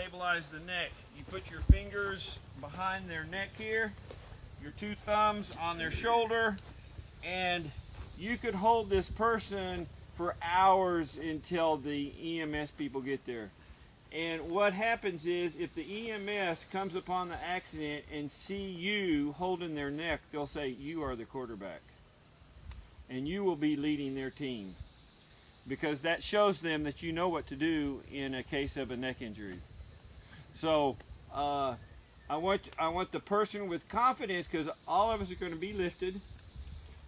stabilize the neck. You put your fingers behind their neck here, your two thumbs on their shoulder, and you could hold this person for hours until the EMS people get there. And what happens is, if the EMS comes upon the accident and see you holding their neck, they'll say, you are the quarterback. And you will be leading their team. Because that shows them that you know what to do in a case of a neck injury. So I want the person with confidence, because all of us are going to be lifted,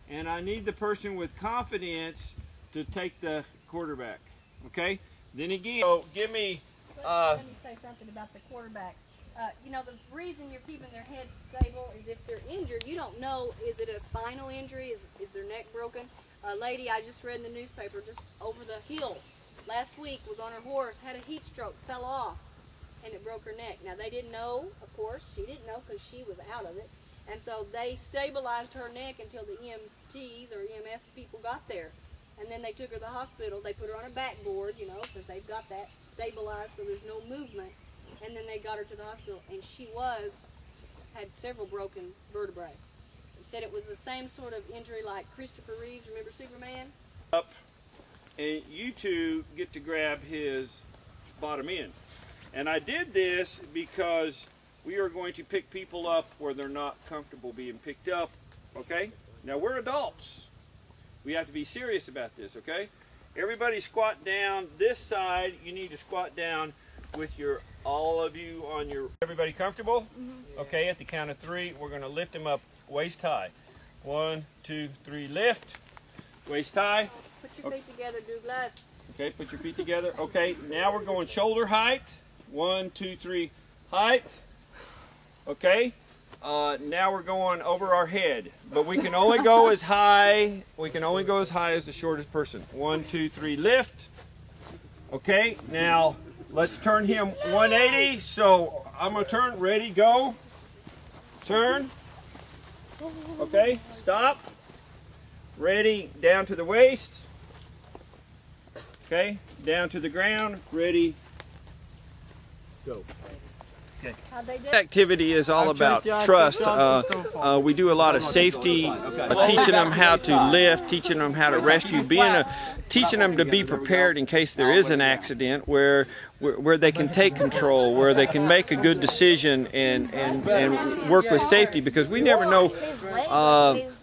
and I need the person with confidence to take the quarterback. Okay? Then again, so give me. Let me say something about the quarterback. You know, the reason you're keeping their head stable is if they're injured, you don't know, is it a spinal injury? Is their neck broken? A lady I just read in the newspaper just over the hill last week was on her horse, had a heat stroke, fell off, and it broke her neck. Now, they didn't know, of course, she didn't know because she was out of it. And so they stabilized her neck until the EMTs or EMS people got there. And then they took her to the hospital. They put her on a backboard, you know, because they've got that stabilized so there's no movement. And then they got her to the hospital, and she had several broken vertebrae. Said it was the same sort of injury like Christopher Reeves, remember Superman? Up, and you two get to grab his bottom end. And I did this because we are going to pick people up where they're not comfortable being picked up, okay? Now, we're adults. We have to be serious about this, okay? Everybody squat down. This side, you need to squat down with all of you on your, everybody comfortable? Mm-hmm. Okay, at the count of 3, we're going to lift him up waist high. 1, 2, 3, lift. Waist high. Put your feet together, Douglas. Okay, put your feet together. Okay, now we're going shoulder height. 1, 2, 3, height. Okay, now we're going over our head, but we can only go as high. We can only go as high as the shortest person. 1, 2, 3, lift. Okay, now let's turn him 180. So I'm gonna turn. Ready, go. Turn. Okay, stop. Ready, down to the waist. Okay, down to the ground. Ready, go. Okay. Activity is all about trust. We do a lot of safety, teaching them how to lift, teaching them how to rescue, teaching them to be prepared in case there is an accident, where they can take control, where they can make a good decision and work with safety, because we never know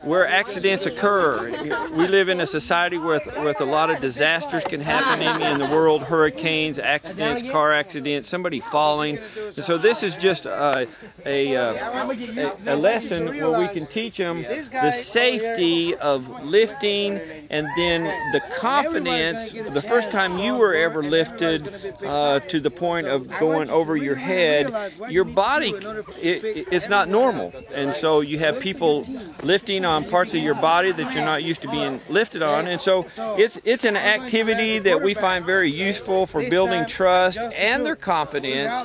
where accidents occur. We live in a society with a lot of disasters can happen in the world: hurricanes, accidents, car accidents, somebody falling. And so this is just a lesson where we can teach them the safety of lifting, and then the confidence. The first time you were ever lifted to the point of going over your head, your body, it's not normal. And so you have people lifting on parts of your body that you're not used to being lifted on. And so it's an activity that we find very useful for building trust and their confidence,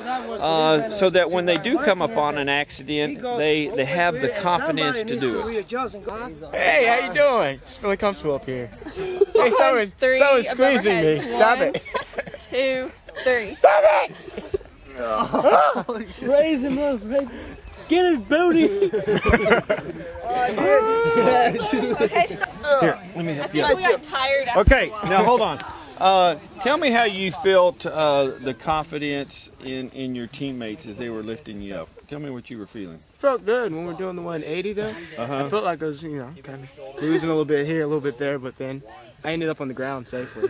so that when they do come upon an accident, they have the confidence to do it. Hey, how you doing? It's really comfortable up here. Hey, someone's squeezing me. Stop it. 2, 3. Stop it! Raise him up. Get his booty. Here, let me help you. We got tired after Okay, now hold on. Tell me how you felt the confidence in your teammates as they were lifting you up. Tell me what you were feeling. Felt good when we were doing the 180 though. I felt like I was, you know, kind of losing a little bit here, a little bit there, but then I ended up on the ground safely.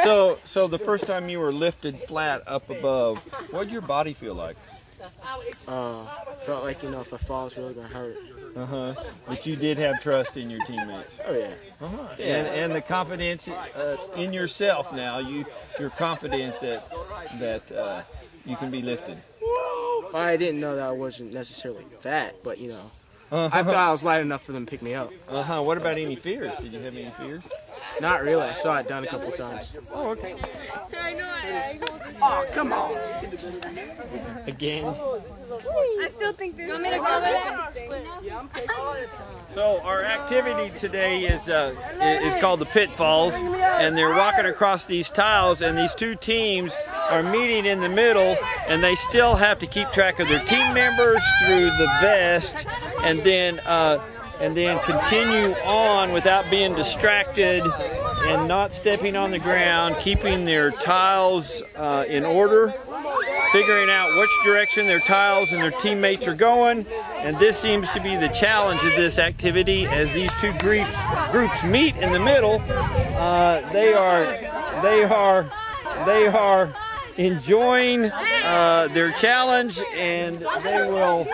So the first time you were lifted flat up above, what did your body feel like? Felt like, you know, if I fall, it's really gonna hurt. But you did have trust in your teammates. Oh yeah. And the confidence in yourself now. You're confident that you can be lifted. Well, I didn't know that I wasn't necessarily fat, but you know, I thought I was light enough for them to pick me up. What about any fears? Did you have any fears? Not really. I saw it done a couple times. Oh, okay. Oh, come on. Again. I still think there's. You want me to go with it? So our activity today is called the Pitfalls, and they're walking across these tiles, and these two teams are meeting in the middle, and they still have to keep track of their team members through the vest, and then continue on without being distracted and not stepping on the ground, keeping their tiles in order, figuring out which direction their tiles and their teammates are going. And this seems to be the challenge of this activity. As these two groups meet in the middle, they are enjoying their challenge, and they will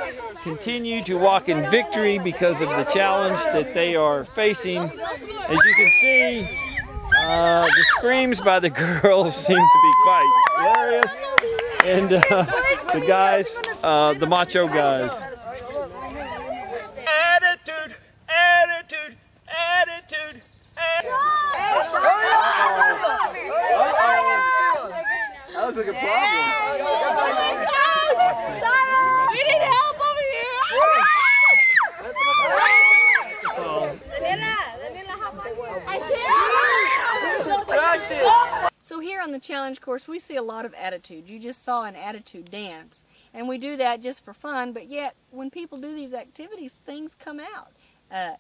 continue to walk in victory because of the challenge that they are facing. As you can see, the screams by the girls seem to be quite hilarious, and the guys, the macho guys. Attitude, attitude, attitude, That was like a problem. We need help over here. So here on the challenge course, we see a lot of attitude. You just saw an attitude dance. And we do that just for fun, but yet when people do these activities, things come out.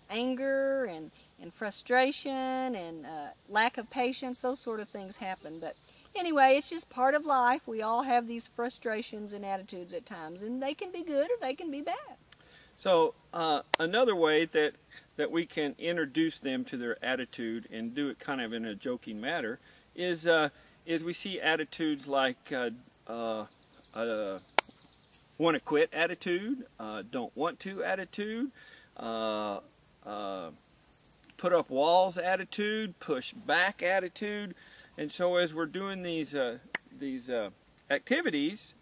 Anger and frustration and lack of patience, those sort of things happen. But anyway, it's just part of life. We all have these frustrations and attitudes at times, and they can be good or they can be bad. So another way that we can introduce them to their attitude and do it kind of in a joking manner is we see attitudes like want to quit attitude, don't want to attitude, put up walls attitude, push back attitude. And so as we're doing these activities,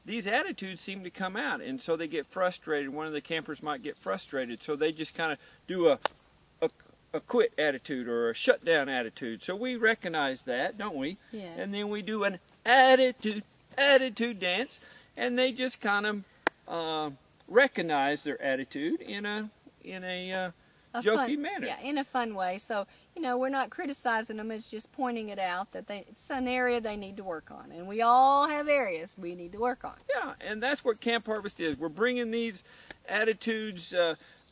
these attitudes seem to come out, and so they get frustrated. One of the campers might get frustrated, so they just kind of do a quit attitude or a shutdown attitude. So we recognize that, don't we? Yeah. And then we do an attitude dance, and they just kind of recognize their attitude in a jokey manner. Yeah, in a fun way. So, you know, we're not criticizing them, it's just pointing it out that it's an area they need to work on. And we all have areas we need to work on. Yeah, and that's what Camp Harvest is. We're bringing these attitudes,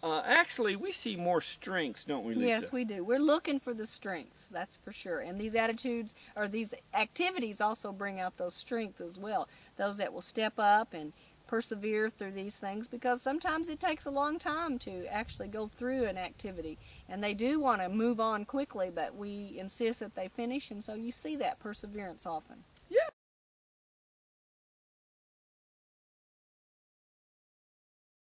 actually we see more strengths, don't we, Lisa? Yes, we do. We're looking for the strengths, that's for sure. And these attitudes, or these activities also bring out those strengths as well. Those that will step up and persevere through these things, because sometimes it takes a long time to actually go through an activity, and they do want to move on quickly, but we insist that they finish, and so you see that perseverance often.